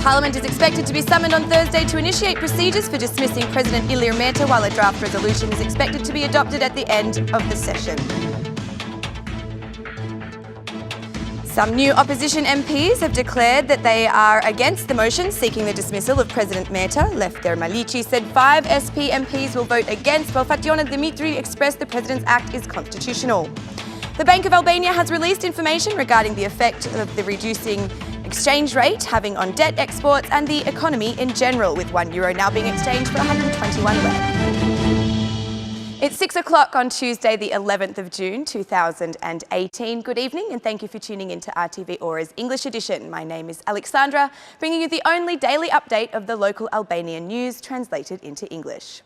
Parliament is expected to be summoned on Thursday to initiate procedures for dismissing President Ilir Meta, while a draft resolution is expected to be adopted at the end of the session. Some new opposition MPs have declared that they are against the motion seeking the dismissal of President Meta. Lefter Malici said 5 SP MPs will vote against, while Fationa Dimitri expressed the President's Act is constitutional. The Bank of Albania has released information regarding the effect of the reducing exchange rate having on debt exports and the economy in general, with €1 now being exchanged for 121 lek. It's 6 o'clock on Tuesday, the 11th of June, 2018. Good evening and thank you for tuning in to RTV Ora's English edition. My name is Alexandra, bringing you the only daily update of the local Albanian news translated into English.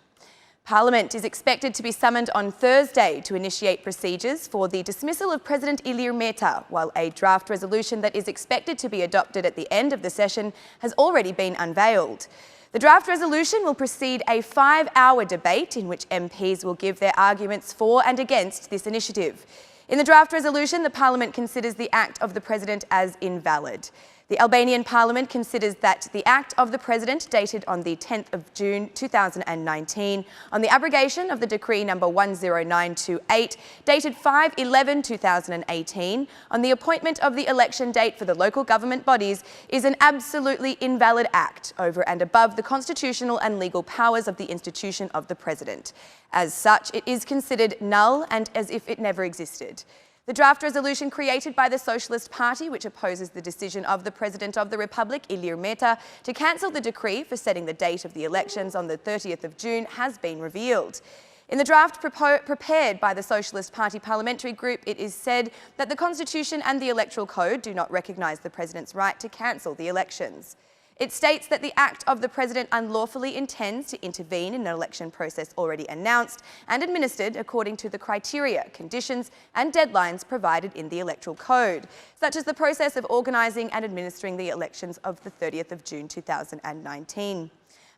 Parliament is expected to be summoned on Thursday to initiate procedures for the dismissal of President Ilir Meta, while a draft resolution that is expected to be adopted at the end of the session has already been unveiled. The draft resolution will precede a 5-hour debate in which MPs will give their arguments for and against this initiative. In the draft resolution, the Parliament considers the act of the President as invalid. The Albanian Parliament considers that the Act of the President, dated on the 10th of June 2019, on the abrogation of the Decree number 10928, dated 5/11/2018, on the appointment of the election date for the local government bodies, is an absolutely invalid act over and above the constitutional and legal powers of the institution of the President. As such, it is considered null and as if it never existed. The draft resolution created by the Socialist Party, which opposes the decision of the President of the Republic, Ilir Meta, to cancel the decree for setting the date of the elections on the 30th of June, has been revealed. In the draft prepared by the Socialist Party parliamentary group, it is said that the Constitution and the Electoral Code do not recognise the President's right to cancel the elections. It states that the act of the President unlawfully intends to intervene in an election process already announced and administered according to the criteria, conditions and deadlines provided in the Electoral Code, such as the process of organising and administering the elections of the 30th of June 2019.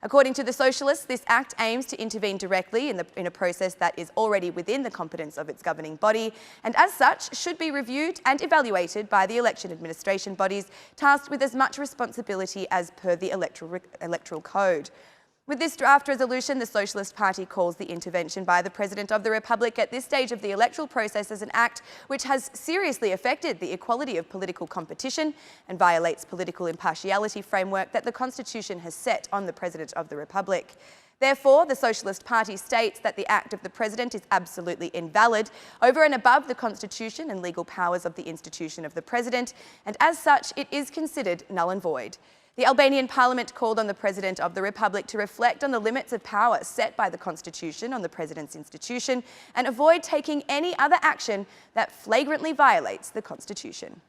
According to the Socialists, this act aims to intervene directly in a process that is already within the competence of its governing body, and as such should be reviewed and evaluated by the election administration bodies tasked with as much responsibility as per the Electoral Code. With this draft resolution, the Socialist Party calls the intervention by the President of the Republic at this stage of the electoral process as an act which has seriously affected the equality of political competition and violates political impartiality framework that the Constitution has set on the President of the Republic. Therefore, the Socialist Party states that the act of the President is absolutely invalid over and above the Constitution and legal powers of the institution of the President, and as such, it is considered null and void. The Albanian Parliament called on the President of the Republic to reflect on the limits of power set by the Constitution on the President's institution and avoid taking any other action that flagrantly violates the Constitution.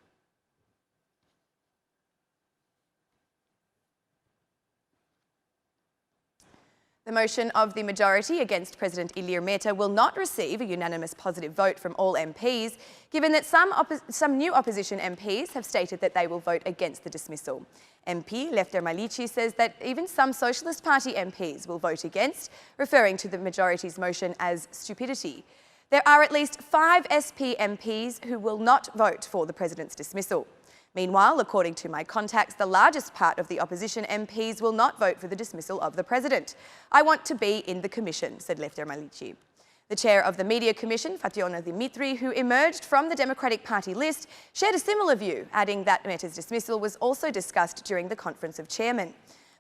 The motion of the majority against President Ilir Meta will not receive a unanimous positive vote from all MPs, given that some new opposition MPs have stated that they will vote against the dismissal. MP Lefter Malici says that even some Socialist Party MPs will vote against, referring to the majority's motion as stupidity. There are at least 5 SP MPs who will not vote for the President's dismissal. Meanwhile, according to my contacts, the largest part of the opposition MPs will not vote for the dismissal of the President. I want to be in the Commission, said Lefter Malici. The chair of the Media Commission, Fationa Dimitri, who emerged from the Democratic Party list, shared a similar view, adding that Meta's dismissal was also discussed during the Conference of Chairmen.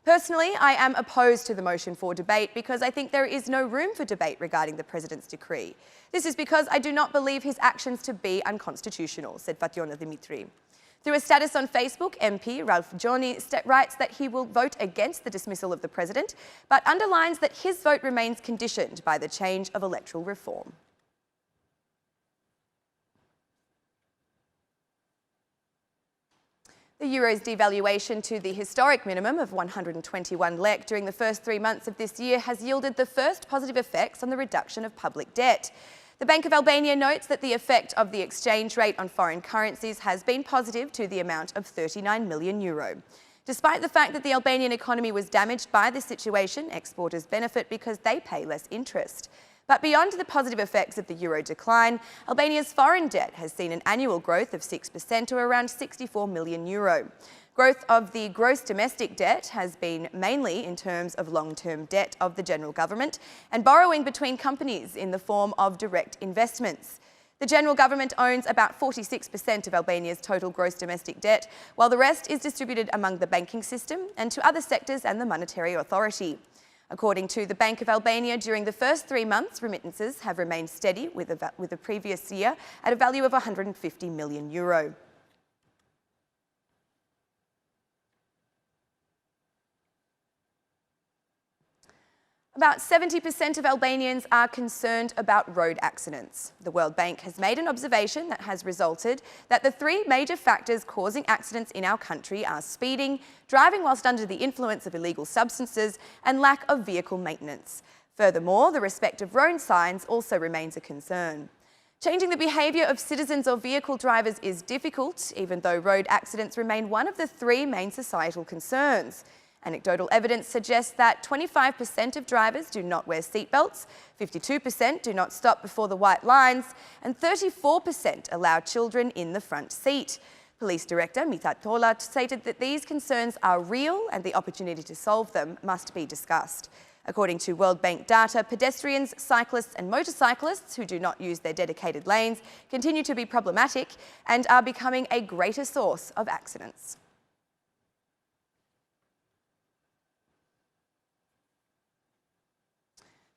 Personally, I am opposed to the motion for debate because I think there is no room for debate regarding the President's decree. This is because I do not believe his actions to be unconstitutional, said Fationa Dimitri. Through a status on Facebook, MP Ralph Johnny writes that he will vote against the dismissal of the President, but underlines that his vote remains conditioned by the change of electoral reform. The euro's devaluation to the historic minimum of 121 lek during the first 3 months of this year has yielded the first positive effects on the reduction of public debt. The Bank of Albania notes that the effect of the exchange rate on foreign currencies has been positive to the amount of €39 million. Despite the fact that the Albanian economy was damaged by this situation, exporters benefit because they pay less interest. But beyond the positive effects of the euro decline, Albania's foreign debt has seen an annual growth of 6% or around €64 million. Growth of the gross domestic debt has been mainly in terms of long-term debt of the general government and borrowing between companies in the form of direct investments. The general government owns about 46% of Albania's total gross domestic debt, while the rest is distributed among the banking system and to other sectors and the monetary authority. According to the Bank of Albania, during the first 3 months, remittances have remained steady with the previous year at a value of €150 million. About 70% of Albanians are concerned about road accidents. The World Bank has made an observation that has resulted that the 3 major factors causing accidents in our country are speeding, driving whilst under the influence of illegal substances, and lack of vehicle maintenance. Furthermore, the respect of road signs also remains a concern. Changing the behaviour of citizens or vehicle drivers is difficult, even though road accidents remain one of the 3 main societal concerns. Anecdotal evidence suggests that 25% of drivers do not wear seatbelts, 52% do not stop before the white lines, and 34% allow children in the front seat. Police Director Mithat Tola stated that these concerns are real and the opportunity to solve them must be discussed. According to World Bank data, pedestrians, cyclists and motorcyclists who do not use their dedicated lanes continue to be problematic and are becoming a greater source of accidents.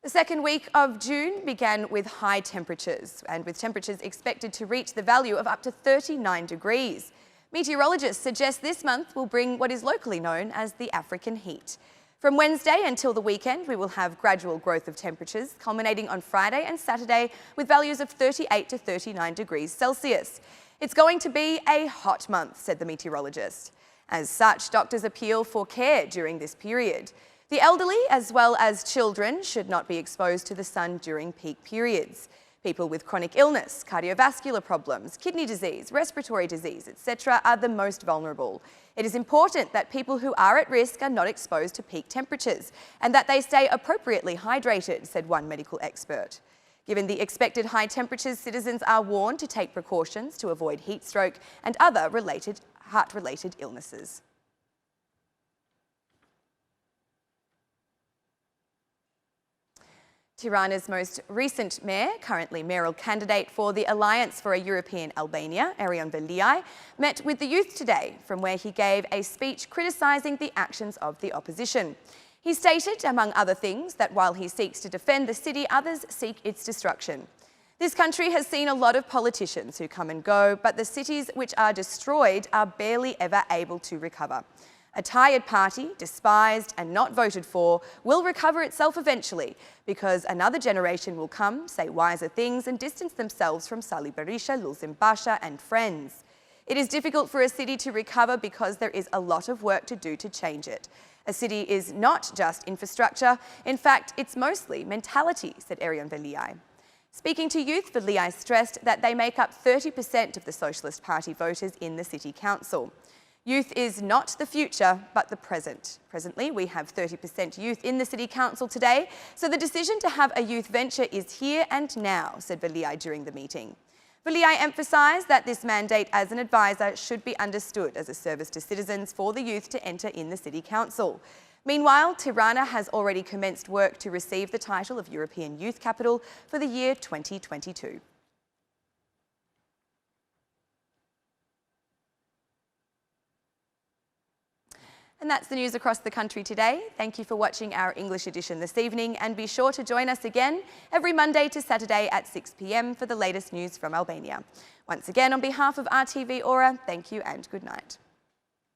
The second week of June began with high temperatures, and with temperatures expected to reach the value of up to 39 degrees. Meteorologists suggest this month will bring what is locally known as the African heat. From Wednesday until the weekend, we will have gradual growth of temperatures, culminating on Friday and Saturday with values of 38 to 39 degrees Celsius. It's going to be a hot month, said the meteorologist. As such, doctors appeal for care during this period. The elderly, as well as children, should not be exposed to the sun during peak periods. People with chronic illness, cardiovascular problems, kidney disease, respiratory disease, etc. are the most vulnerable. It is important that people who are at risk are not exposed to peak temperatures and that they stay appropriately hydrated, said one medical expert. Given the expected high temperatures, citizens are warned to take precautions to avoid heat stroke and other heart-related illnesses. Tirana's most recent mayor, currently mayoral candidate for the Alliance for a European Albania, Erion Veliaj, met with the youth today, from where he gave a speech criticising the actions of the opposition. He stated, among other things, that while he seeks to defend the city, others seek its destruction. This country has seen a lot of politicians who come and go, but the cities which are destroyed are barely ever able to recover. A tired party, despised and not voted for, will recover itself eventually because another generation will come, say wiser things and distance themselves from Sali Berisha, Lulzim Basha and friends. It is difficult for a city to recover because there is a lot of work to do to change it. A city is not just infrastructure. In fact, it's mostly mentality, said Erion Veliaj. Speaking to youth, Veliaj stressed that they make up 30% of the Socialist Party voters in the City Council. Youth is not the future, but the present. Presently, we have 30% youth in the City Council today, so the decision to have a youth venture is here and now, said Veliaj during the meeting. Veliaj emphasised that this mandate as an advisor should be understood as a service to citizens for the youth to enter in the City Council. Meanwhile, Tirana has already commenced work to receive the title of European Youth Capital for the year 2022. And that's the news across the country today. Thank you for watching our English edition this evening, and be sure to join us again every Monday to Saturday at 6 p.m. for the latest news from Albania. Once again, on behalf of RTV Ora, thank you and good night.